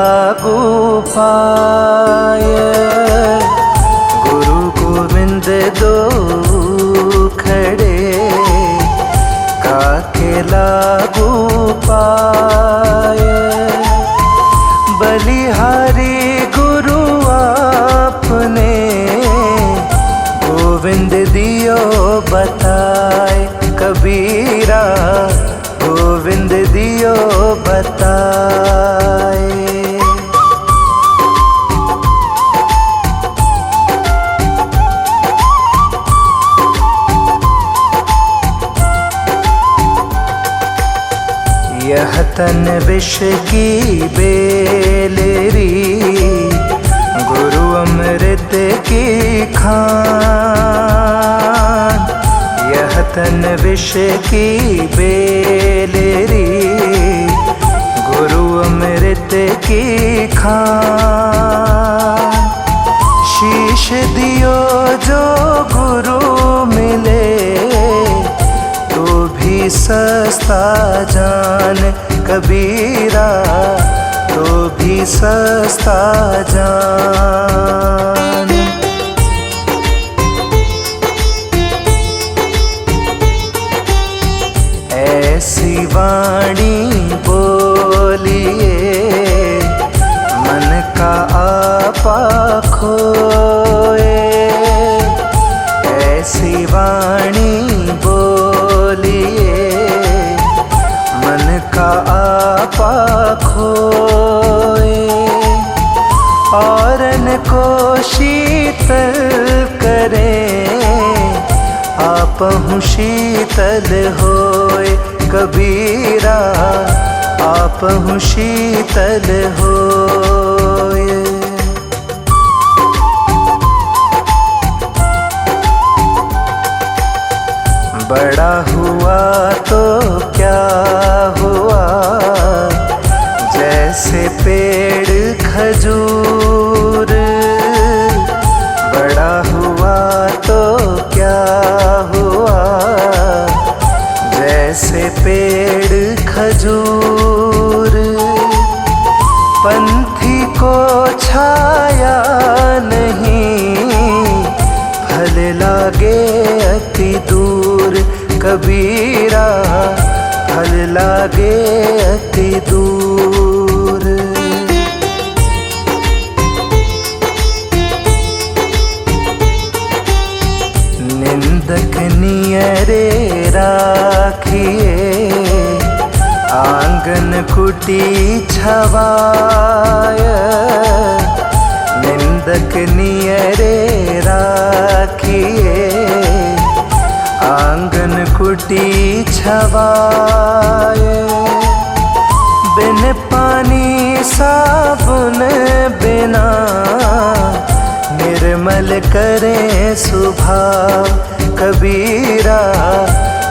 लागू पाय। गुरु गोविंद दो खड़े काके लागू पाय। बलिहारी गुरु आपने गोविंद दियो बताए। कबीरा गोविंद दियो बताए। यह तन विष की बेलेरी गुरु अमृत की खान। यह तन विष की बेलेरी गुरु अमृत की खान। शीश दियो जो गुरु मिले तो भी सस्ता जान। कबीरा तो भी सस्ता जान। ऐसी वाणी बोलिए मन का आपा खोए। ऐसी वाणी बोलिए मन का आपा खोए। औरन को शीतल करें आपहु शीतल होए। कबीरा आपहु शीतल होए। बड़ा हुआ तो क्या हुआ जैसे पेड़ खजूर। बड़ा हुआ तो क्या हुआ जैसे पेड़ खजूर। पंथी को छाया नहीं फल लागे अति दूर। कबीरा फल लागे अति दूर। निंदक नियरे राखिए आंगन कुटी छवाय। निंदक नियरे राखिए आंगन कुटी छवाय। बिन पानी साबुन बिना निर्मल करें स्वभाव। कबीरा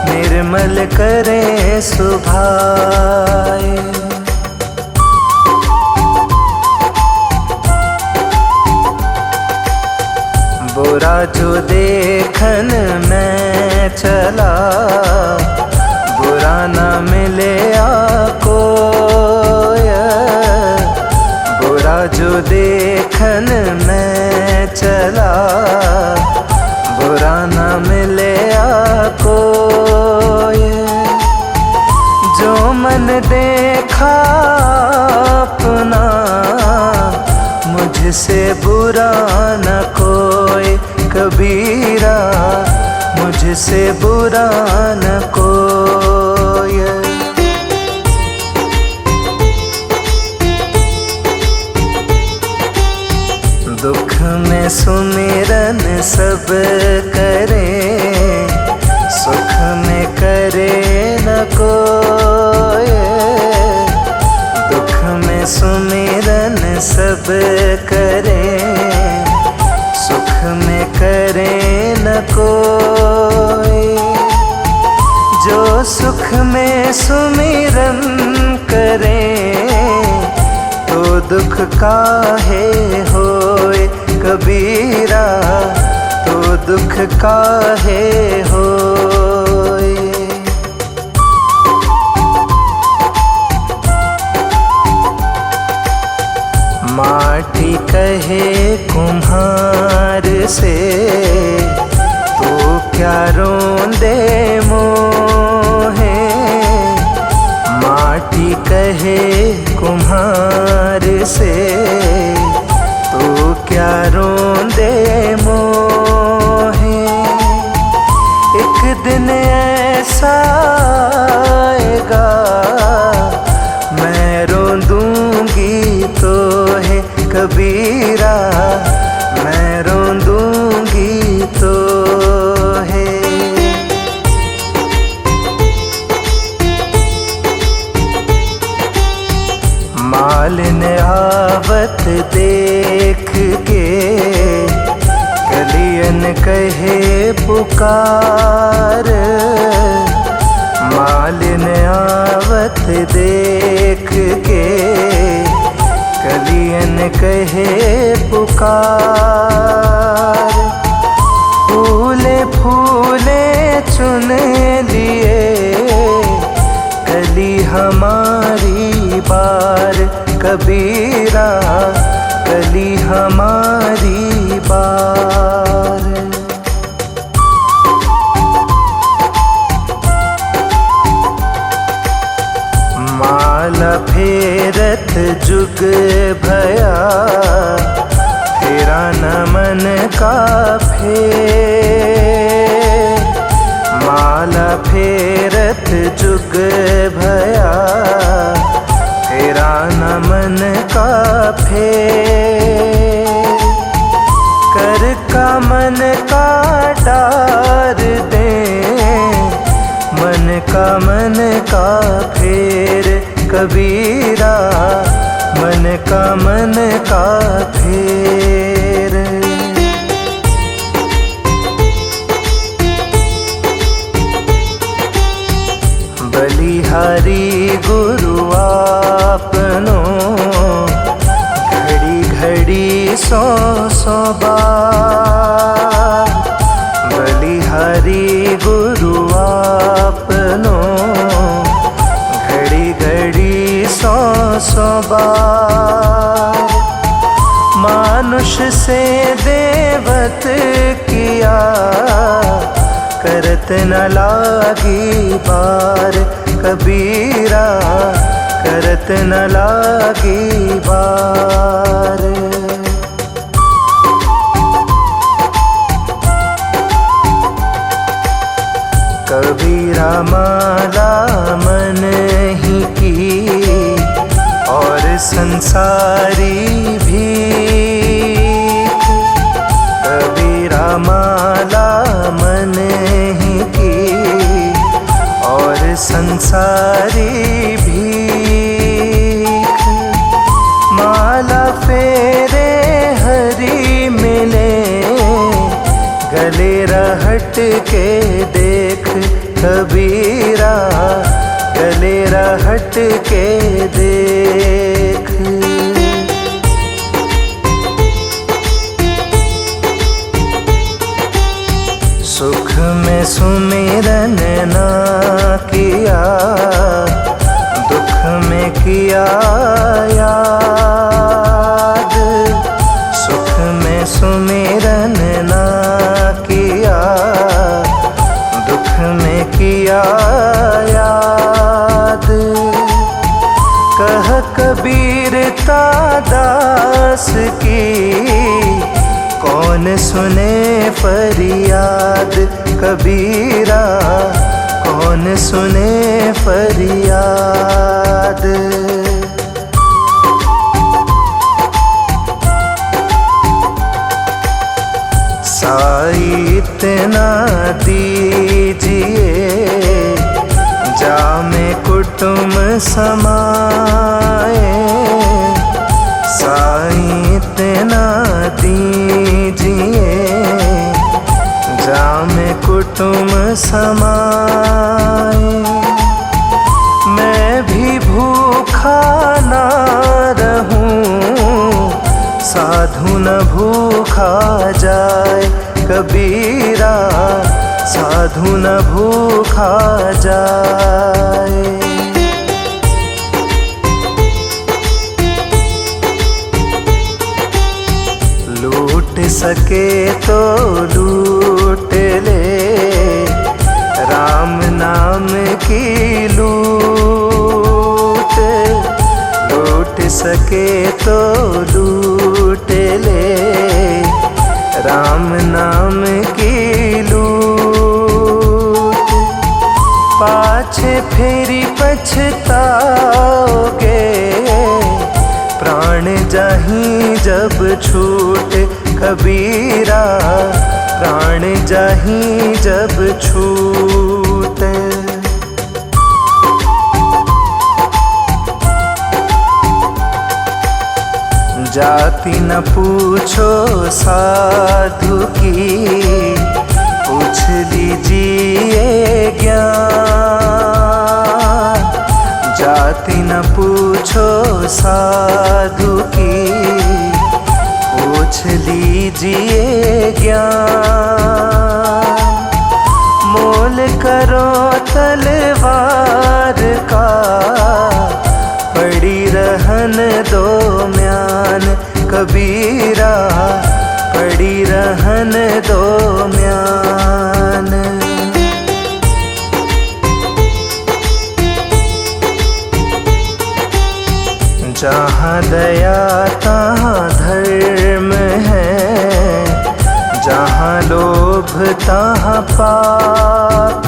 निर्मल करें स्वभाव। बुरा जो देखन मैं चला बुरा न मिले कोय। बुरा जो देखन मैं चला बुरा न मिले कोय। जो मन देखा अपना मुझसे बुरा न कोई। कबीरा मुझसे बुरा न कोई। दुख में सुमिरन सब करें सुख में करे न कोई। दुख में सुमिरन सब करें सुख में करे न कोई। जो सुख में सुमिरन करे तो दुख काहे होए। कबीरा तो दुख काहे होए। माटी कहे कुम्हार से, तू क्या रोंदे मोहे। माटी कहे कुम्हार से, तू क्या रोंदे मोहे। एक दिन ऐसा आएगा, मैं रोंदूंगी तो है कबीरा, मैं रोंदूंगी तो है। मालिन आवत देख के, कलियन कहे पुकार। मालिन आवत देख के, कलियन कहे पुकार। फूले फूले चुन लिए, कली हमारी बार कबीरा, कली हमारी बार। माला फेरत जुग भया, फेरा न मन का फेर। माला फेरत जुग भया, फेरा न मन का फेर। कर का मन का डार दे, मन का फेर कबीरा, मन का फेर। बलिहारी गुरु आपनो, घड़ी घड़ी सौ सौ बार। बलिहारी गुरु आपनो, घड़ी घड़ी सौ सौ बार। मानुष से देवत किया, करत न लागी बार कबीरा, करत न लागी बार। कबीरा माला मन ही की, और संसारी भीख। कबीरा माला मन ही की, और संसारी भीख। माला फेरे हरी मिले, गले रहट के देख कबीरा, गले रहट के देख। सुख में सुमिरन ना किया, दुख में किया याद। सुख में सुमिरन ना किया, दुख में किया याद। कह कबीर दास की, कौन सुने फरियाद कबीरा, कौन सुने फरियाद। साई इतना दीजिए, जामे कुटुम समाए। साई इतना दीजिए, जामे कुटुम समाए। मैं भी भूखा ना रहूं, साधु न भूखा जाए कबीरा, साधु न भूखा जाए। सके तो लूट ले राम नाम की लूट, लूट सके तो लूट ले राम नाम की लूट। पाछे फेरी पछताओगे प्राण जाहीं जब छूट, कबीरा प्राण जाहीं जब छूट। जाति न पूछो साधु की, पूछ लीजिए ज्ञान। जाति न पूछो साधु की, पूछ लीजिए ज्ञान। मोल करो तलवार का, पड़ी रहन दो म्यान, कबीरा पड़ी रहन दो म्यान। जहाँ दया तहाँ धर्म है, जहाँ लोभ तहाँ पाप।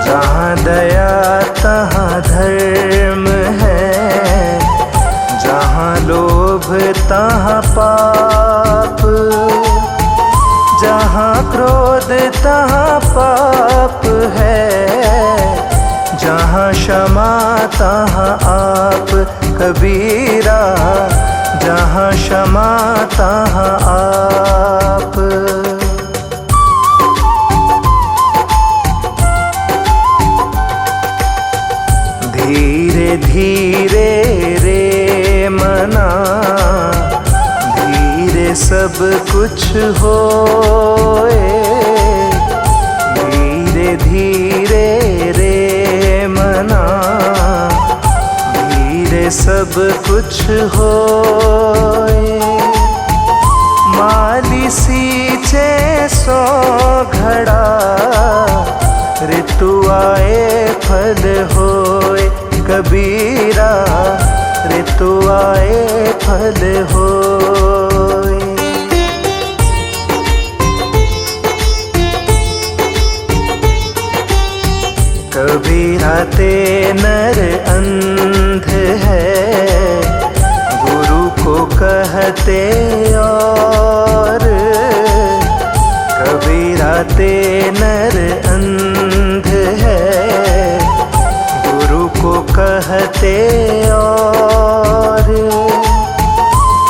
जहाँ दया तहाँ धर्म है, जहाँ लोभ तहाँ पाप। जहाँ क्रोध तहाँ पाप है, जहाँ क्षमा तहाँ आप, कबीरा जहाँ क्षमा तहाँ आप। धीरे धीरे रे मना, धीरे सब कुछ होए। धीरे धीरे रे मना, धीरे सब कुछ होए। माली सींचे सो घड़ा, ऋतु आए फल होए, कबीरा ऋतु आए फल होए। कबीरा ते नर अंध है, गुरु को कहते और। कबीरा ते नर अंध है, गुरु को कहते और।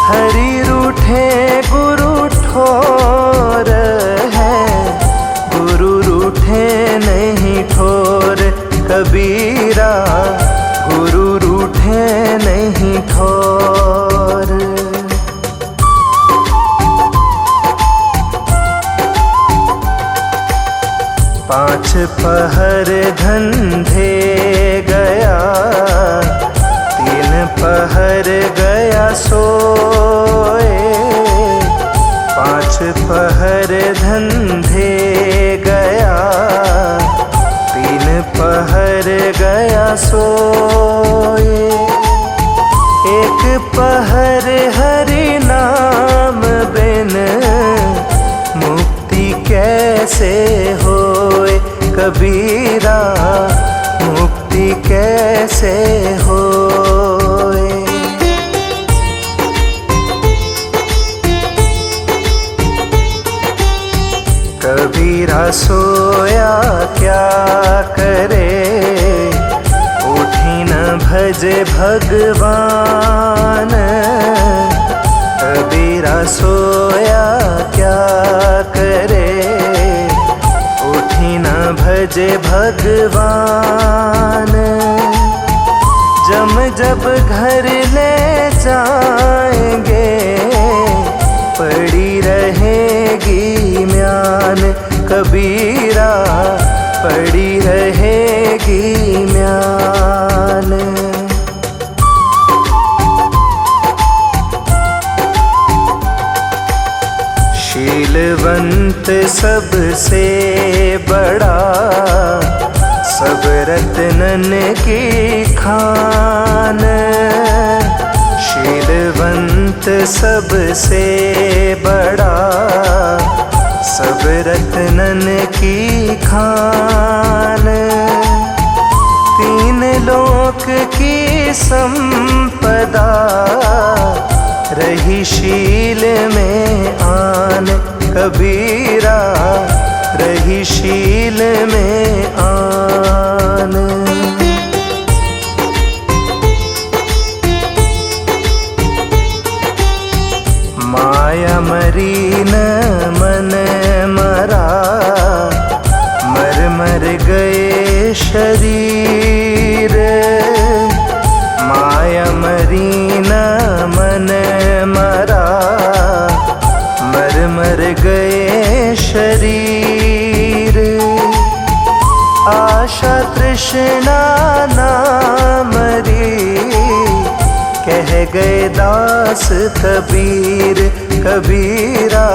हरि रूठे गुरु ठोर है, गुरु रूठे नहीं ठोर, कबीरा गुरु रूठे नहीं ठोर। पांच पहर धंधे गया, तीन पहर गया सोए। पांच पहर धंधे गया, तीन पहर गया सोए। एक पहर हरि नाम बिन, मुक्ति कैसे होए, कबीरा मुक्ति कैसे होए। कबीरा सोया क्या करे, उठी न भजे भगवान। कबीरा सोया क्या करे, उठी न भजे भगवान। जम जब घर ले जाएंगे, पड़ी रहेगी म्यान, कबीरा पड़ी रहेगी म्यान। शीलवंत सबसे बड़ा, सब रत्नन की खान। शीलवंत सबसे बड़ा, सब रत्नन की खान। तीन लोक की संपदा, रही शील में आन। कबीरा रही शील में आन। माया मरी न मन मरा, मर मर गए शरीर। माया मरी न मन मरा, मर मर गए शरीर। आशा तृष्णा ना मरी, कह गए दास कबीर। कबीरा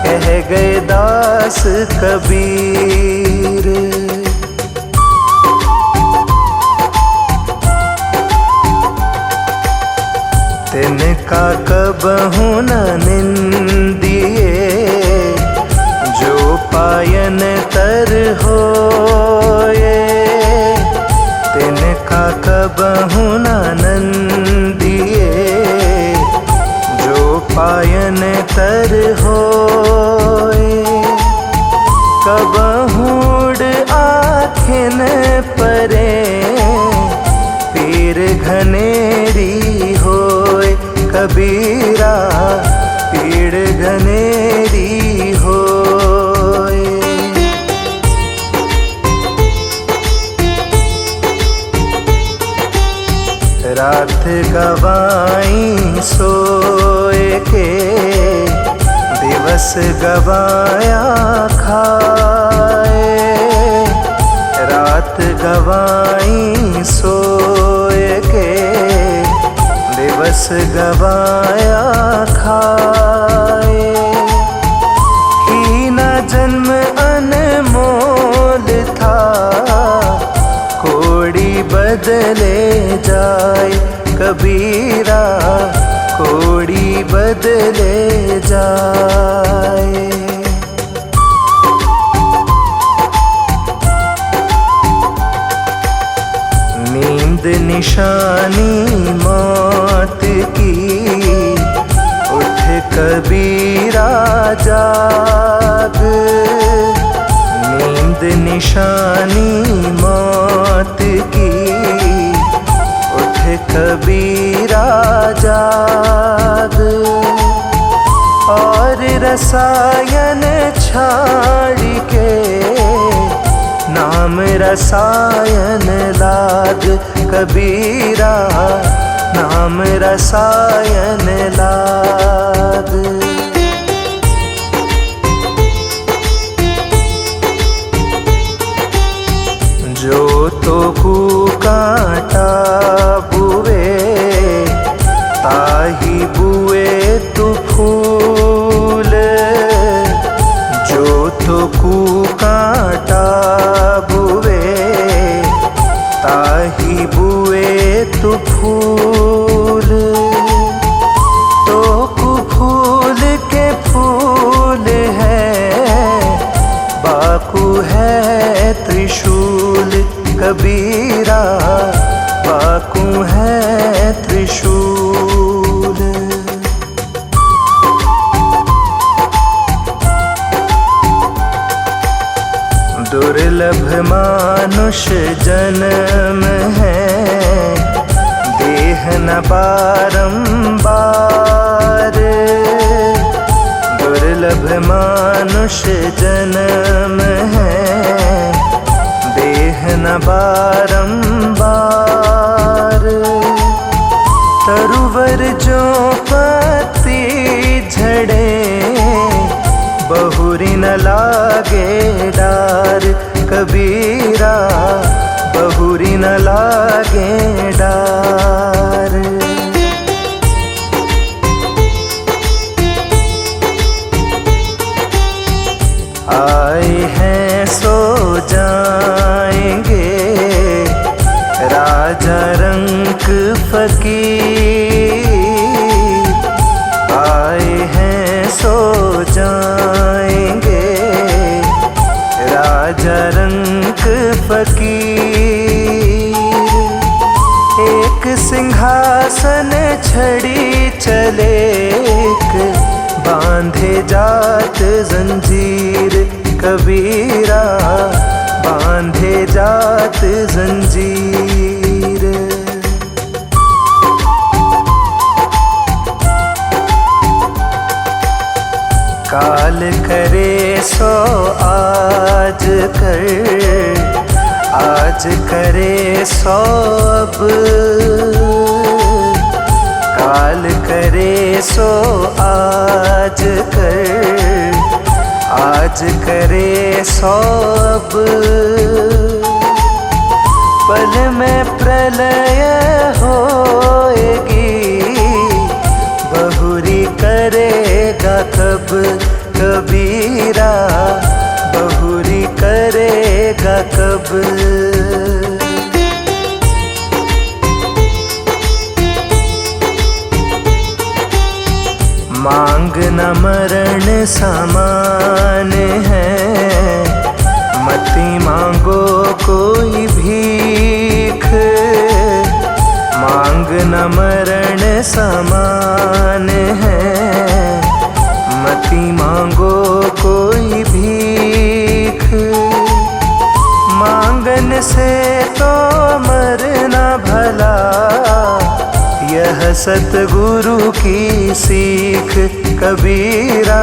कह गए दास कबीर। तिनका कबहु न निंदिए, जो पायन तर होए। तिनका कबहु न नंदिए, जो पायन तर होए। कबहूड आँखिन परे, पीर घनेरी होए। कबीरा पीड़ घनेरी होए। रात गवाई सोए के, दिवस गवाया खाए। रात गवाई सोए के, दिवस गवाया खाए। हीना जन्म अनमोल था, कोड़ी बदले जाए। कबीरा कोड़ी बदले जाए। नींद निशानी मौत की, उठ कबीरा जाग। नींद निशानी मौत की, उठ कबीरा जाग। और रसायन छाड़ के, नाम रसायन लाग। कबीरा नाम रसायन लाग। जो तो कांटा बुए, ताही बुए तू फूल। जो तो कांटा बुए, ताही बुए तू फूल। तो फूल के फूल है, बाकू है त्रिशूल। कबीरा बाकू है त्रिशूल। दुर्लभ मानुष जन्म है, देह न बारंबार। दुर्लभ मानुष जन्म है, देह न बारंबार। तरुवर जो पत्ती झड़े, बहुरी न लागे डार। कबीरा बहुरी न लागे डार। चले बांधे जात जंजीर कबीरा, बांधे जात जंजीर। काल करे सो आज कर, आज करे सो अब। काल करे सो आज कर, आज करे सो अब। पल में प्रलय होएगी, बहुरी करेगा कब कबीरा, बहुरी करेगा कब। मांग न मरण समान है, मती मांगो कोई भीख। मांग न मरण समान है, मती मांगो कोई भीख। मांगन से तो मरना भला, यह सतगुरु की सीख कबीरा,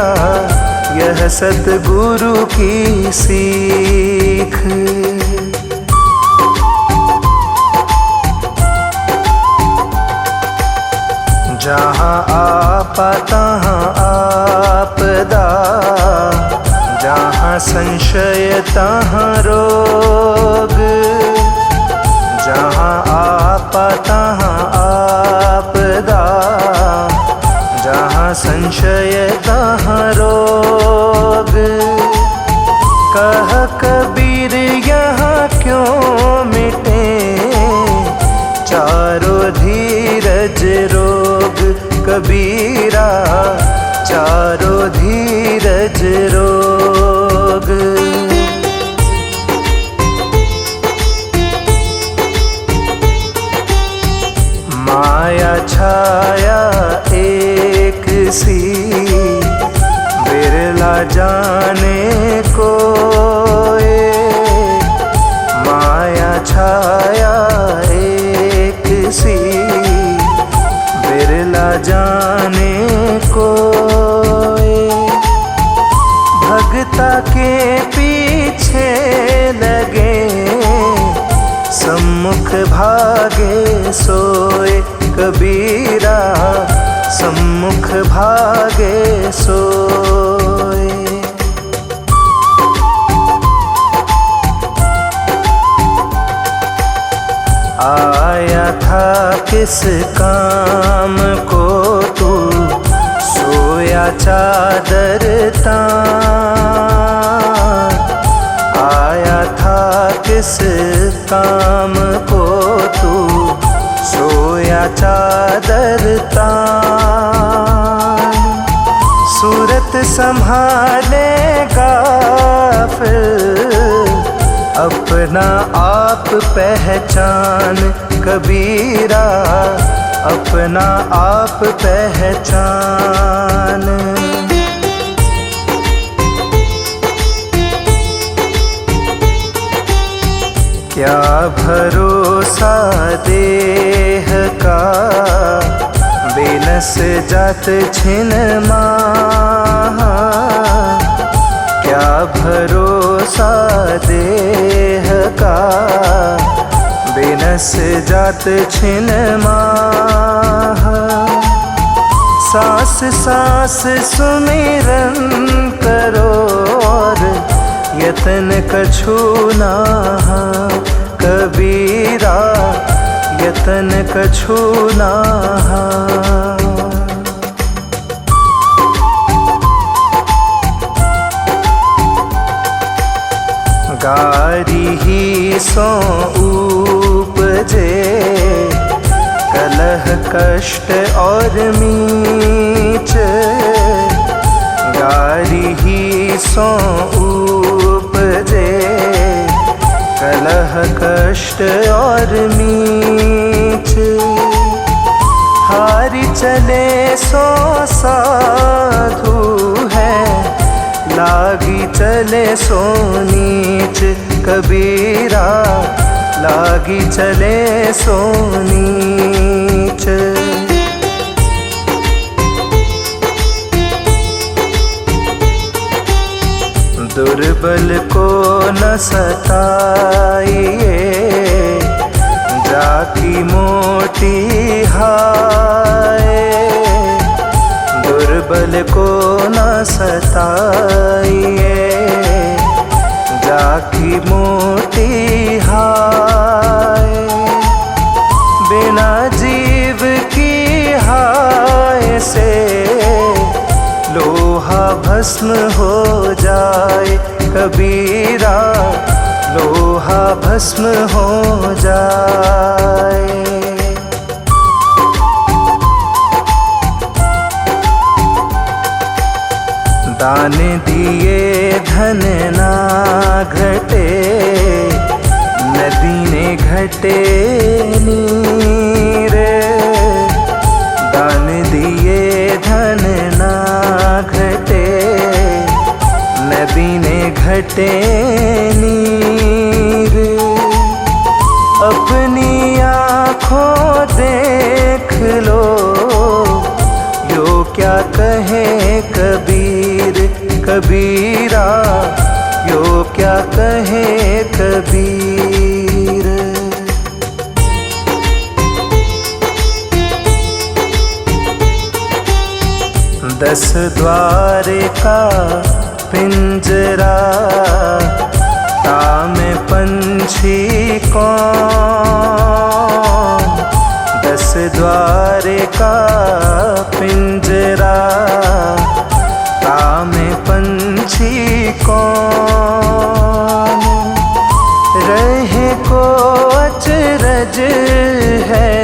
यह सतगुरु की सीख। जहाँ आपा तहाँ आपदा, जहाँ संशय तहाँ रोग। जहाँ आपा तहाँ आपदा, जहाँ संशय तहाँ रोग। कह कबीर यहाँ क्यों मिटे चारों धीरज रोग कबीरा, चारों धीरज रोग। माया छाया एक सी, बिरला जाने कोई। माया छाया एक सी, बिरला जाने कोई। भगता के पीछे लगे, सम्मुख भागे सोए कबीरा, सम्मुख भागे सोए। आया था किस काम को तू, सोया चादर तान। आया था किस काम को तू, सोया चादर तान। सूरत संभालेगा फिर, अपना आप पहचान कबीरा, अपना आप पहचान। क्या भरोसा देह का, बेनस जात छिन माहा। क्या भरोसा देह का, बेनस जात छिन माहा। सांस सांस सुमिरन करो और यतन कछु ना कबीरा, यतन कछु ना। गारी ही सो उपजे, कलह कष्ट और मीच। गारी ही सो उपजे, कलह कष्ट और मीच। हारी चले सो साधु है, लागी चले सो नीच कबीरा, लागी चले सो नीच। दुर्बल को न सताइए, जाकी मोटी हाय। दुर्बल को न सताइए, जाकी मोटी हाय। बिना जीव की हाय से लोहा भस्म हो जाए कबीरा, लोहा भस्म हो जाए। दान दिए धन ना घटे, नदी ने घटे नीर। दान दिए धन ना घटे, नदी ने घटे नीर। अपनी आँखों देख लो, यो क्या कहे कबीर कबीरा, यो क्या कहे कबीर। 10 द्वार का पिंजरा, ताम पंछी कौन। 10 द्वार का पिंजरा, ताम पंछी कौन। रहे को अचरज है,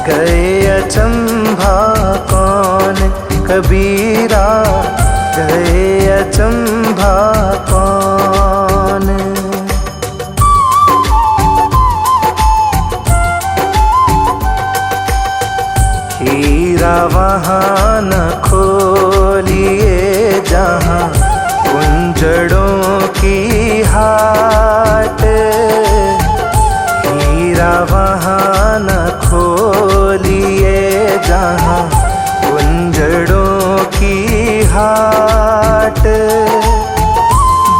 गए अचंभा कौन कबीरा, गए अचंभा कौन। हीरा वहाँ न खोलिए जहाँ कुंजड़ों की हाट। हीरा वहाँ न खोलिए जहाँ कुंजड़ों की हाट।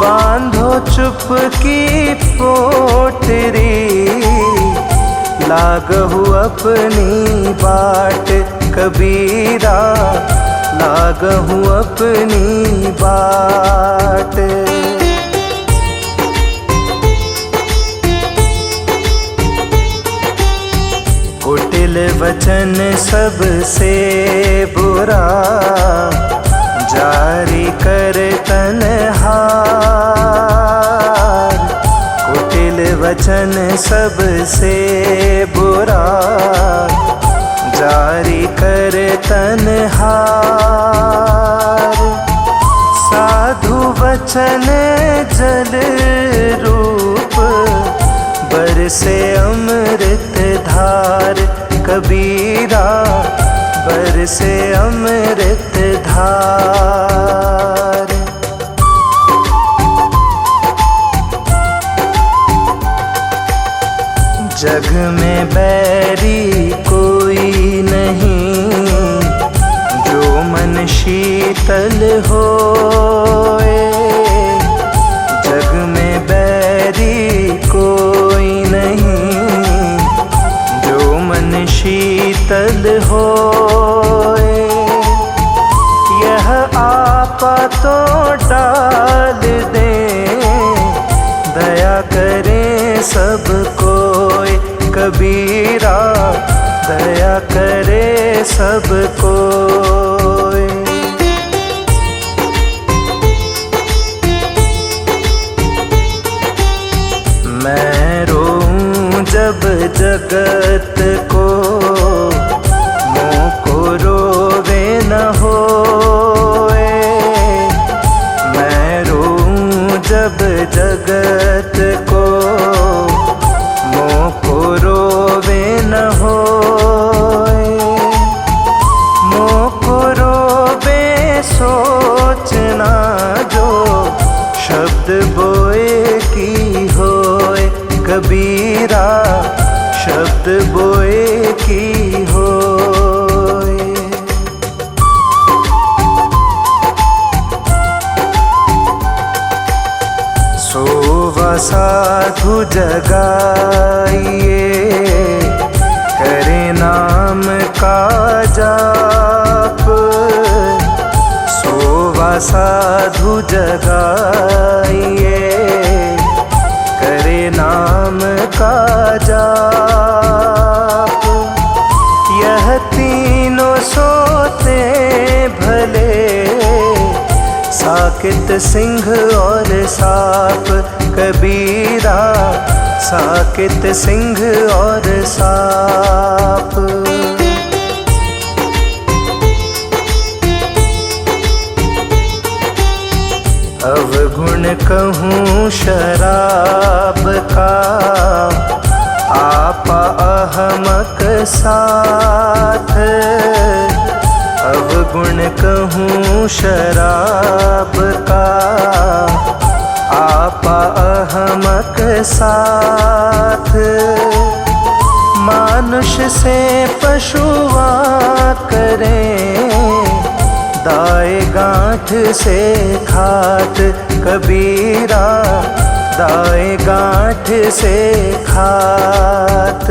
बांधो चुप की पोटरी, लागहु अपनी बाट कबीरा, लागहु अपनी बाट। कुटिल वचन सबसे बुरा, जारी कर तन्हार। कुटिल वचन सबसे बुरा, जारी कर तन्हार। साधु वचन जल रूप, बरसे अमृत धार कबीरा, बरसे अमृत धार। जग में बैरी कोई नहीं, जो मन शीतल होए। जग में बैरी कोई नहीं, जो मन शीतल होए। यह आपा तो डाल दे, दया करें सब कोई कबीरा, दया करे सब कोई। मैं रोऊं जब जगत को, मोको रोवे न होए। मैं रोऊं जब जगत को, मोको रोवे न होए। जगाइए, करे नाम का जाप। सोवा साधु जगाइए, करे नाम का जाप। यह तीनों सोते भले, साकित सिंह और साप। कबीरा साकित सिंह और साप। अवगुण कहूँ शराब का, आपा अहमक साथ। अवगुण कहूँ शराब का, आपा अहमक साथ। मानुष से पशुआ करें, दाए गांठ से खात। कबीरा दाए गांठ से खात।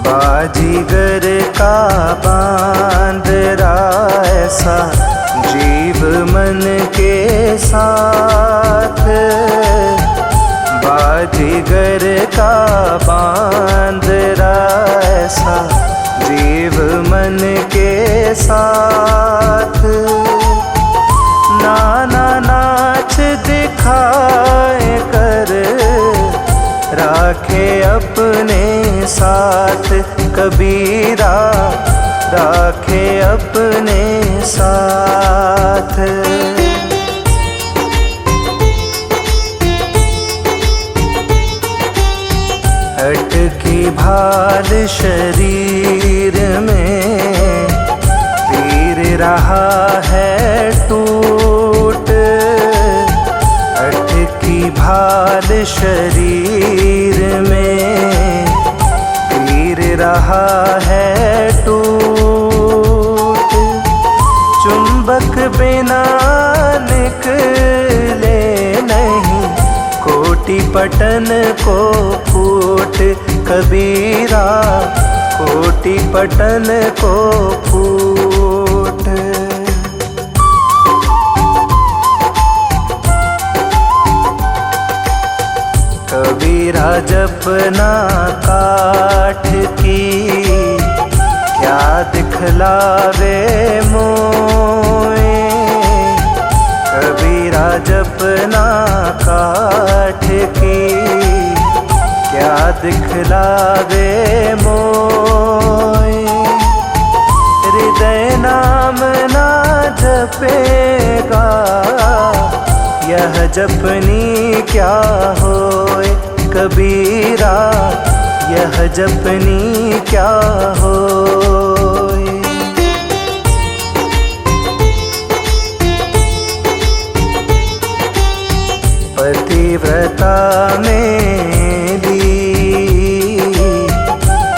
बाजीगर का बांदरा ऐसा, जीव मन के साथ। बाजीगर का बांदरा ऐसा, जीव मन के साथ। नाना नाच दिखाए कर, राखे अपने साथ। कबीरा राखे अपने साथ। अटकी भाल शरीर में, तीर रहा है टूट। अटकी भाल शरीर में, तीर रहा है टूट। चुंबक बिना निकले नहीं, कोटि पटन को फूट। कबीरा कोटि पटन को फूट। कबीरा जपना काठ की, क्या दिखलावे मोए। कबीरा जपना काठ की, क्या दिखलावे मोए। हृदय नाम ना जपेगा, यह जपनी क्या होए। कबीरा यह जपनी क्या होए। पतिव्रता मेली,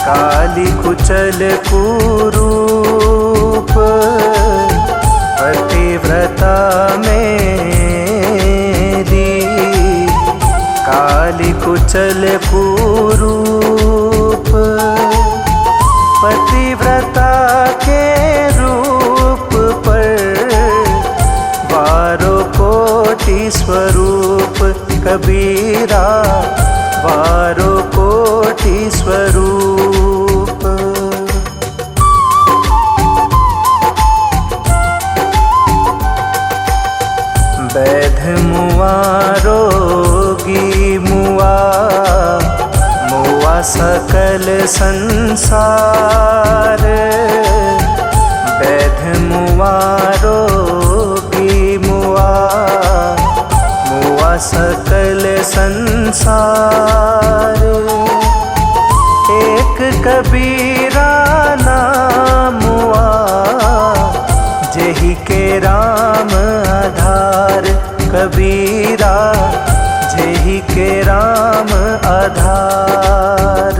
काली कुचल कुरूप। पतिव्रता मेली, काली कुचल कुरूप। पतिव्रता के रूप पर, बारो कोटि स्वरूप। कबीरा बारो कोटि स्वरूप। बैध मुआ रोगी मुआ, मुआ सकल संसार। बैध मुआ रोगी मुआ, मुआ सकल संसार। एक कबीरा नामुआ, जेहि के राम आधार। कबीरा जेहि के राम आधार।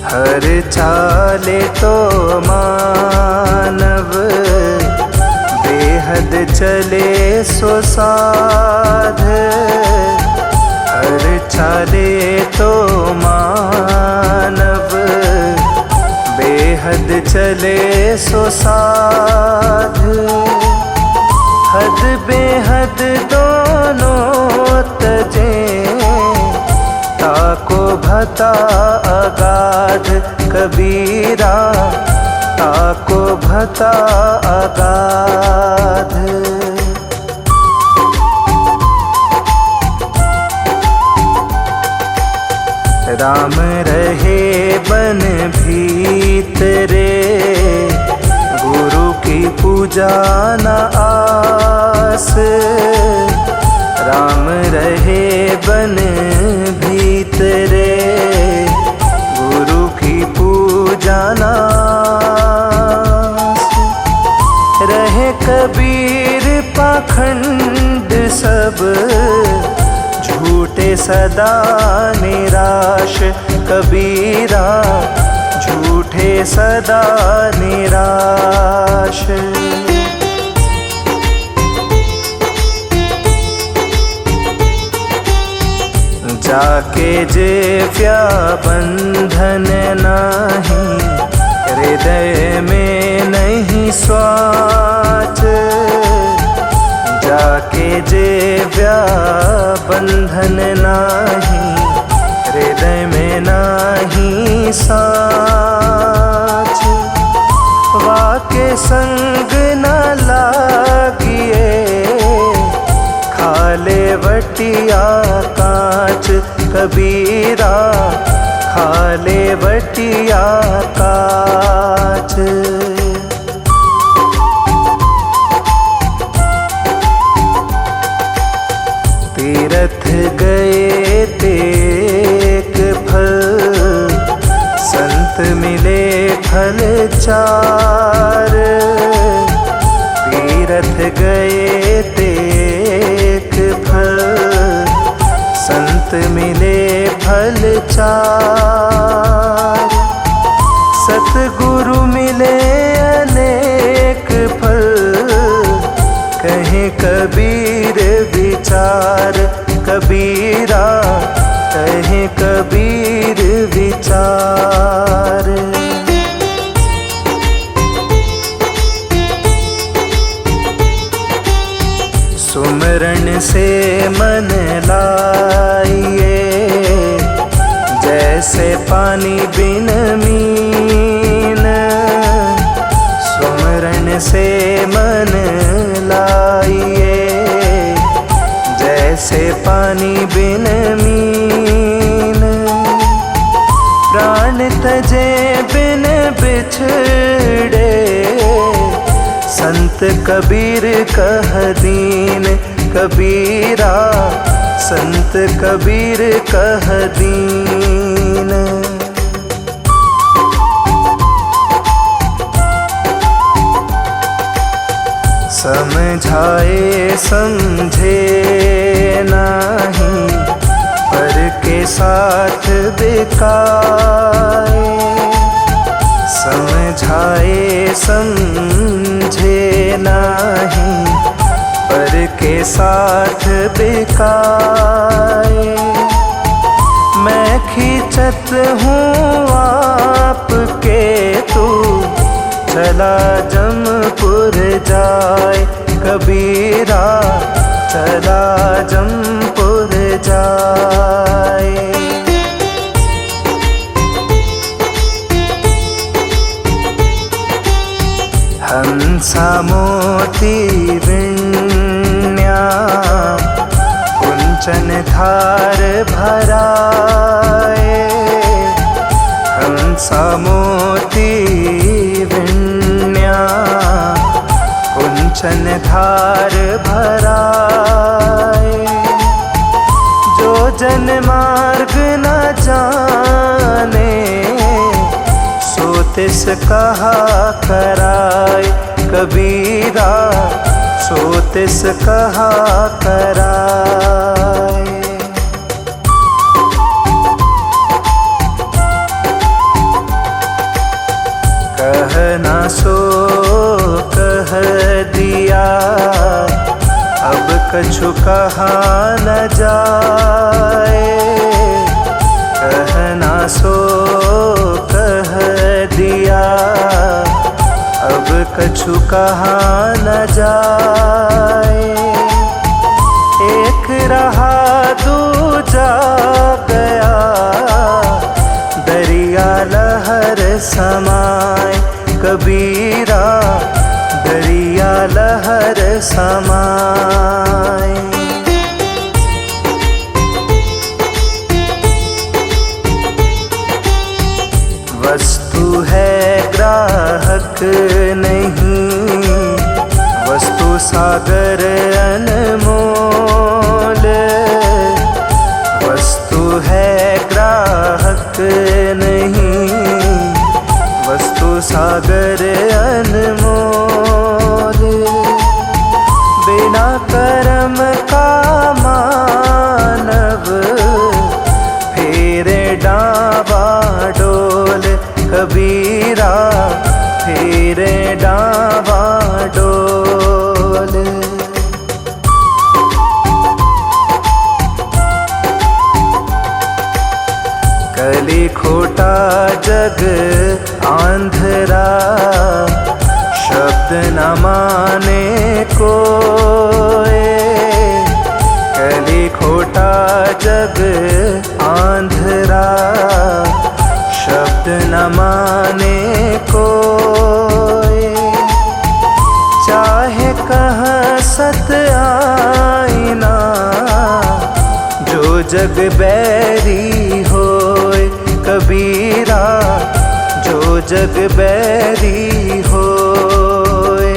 हर बेहद चले सो साध, हर चाले तो मानव। बेहद चले सो साध, हद बेहद दोनों तजे। ताको भता अगाध कबीरा, ताको भता अगाध। राम रहे बन भीतरे, गुरु की पूजा न आस। राम रहे बन भीतरे, गुरु की पूजा न आस। रहे कबीर पाखंड सब, झूठे सदा निराश कबीरा, झूठे सदा निराश। जाके जेव्या बंधन नहीं, हृदय में नहीं स्वाच। जाके जेव्या बंधन नाही, हृदय में नाही साच। वाके संग न लागिए, खाले वटिया कांच कबीरा, खाले वटिया कांच। तीरथ गए तेक फल, संत मिले फल चार। तीरथ गए तेक फल, संत मिले फल चार। सतगुरु मिले अनेक फल, कहे कबीर विचार कबीरा, कहे कबीर विचार। सुमरण से मन लाइए, जैसे पानी बिन मीन। सुमरण से मन लाइए, जैसे पानी बिन मीन। प्राण तजे बिन बिछड़े, संत कबीर कह दीन कबीरा, संत कबीर कह दीन। समझाए समझे नहीं, पर के साथ बिकाए। समझाए समझे नहीं, पर के साथ बिकाए। मैं खींचत हूँ आपके, तू चला जमपुर जाए कबीरा, चला जमपुर जाए। हंसा मोती विण्या, कुंचन धार भराए। हंसा मोती विण्या, कुंचन धार भराए। जो जन मार्ग न जाने, सो तिस कहा कराए कबीरा, सो तिस कहा कराए। कहना सो कह दिया, कछु कहा न जाए, कहना सो कह दिया, अब कछु कहा न जाए। एक रहा दूजा गया, दरिया लहर समाए, कबीरा दरिया लहर समाए। वस्तु है ग्राहक नहीं, वस्तु सागर अनमोल। वस्तु है ग्राहक नहीं, वस्तु सागर अनमोल। बिना कर्म का मानव फेरे डावा डोल, कबीरा फेरे डावा डोल। कली खोटा जग आंधरा, शब्द न माने कोई। कली खोटा जग आंधरा, शब्द न माने कोई। चाहे कह सत आईना, जो जग बैरी होए, कबीरा जो जग बैरी होए।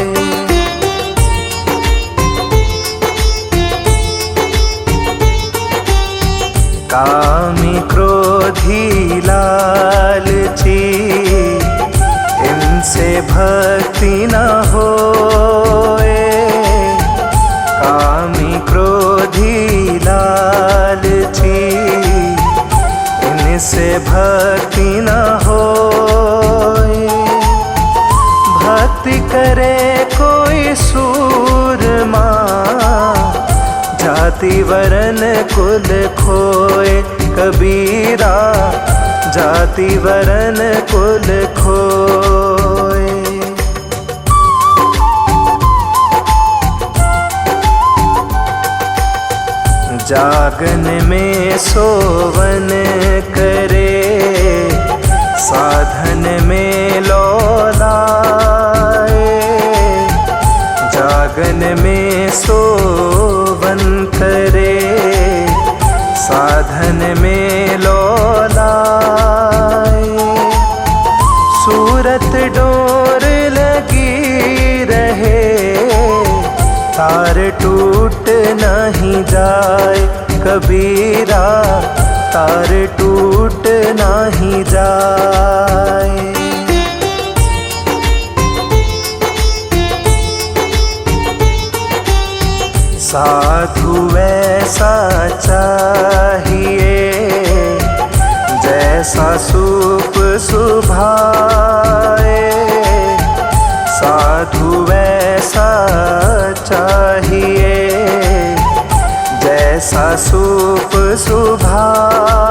कामी क्रोधी लालची, इनसे भक्ति न होए। कामी क्रोधी लालची, इनसे भक्ति न होए। भक्ति करे कोई सूरमा, जाति वरन कुल खोए, कबीरा जाति वरन कुल खोए। जागन में सोवन करे, साधन में लौलाए। जागन में सोवन करे, साधन में लौलाए। सूरत डोर लगी रहे, तार टूट नहीं जाए, कबीरा तार टूट नहीं जाए। साधु वैसा चाहिए, जैसा सूप सुभाए। साधु वैसा चाहिए, जैसा सूप सुभाए।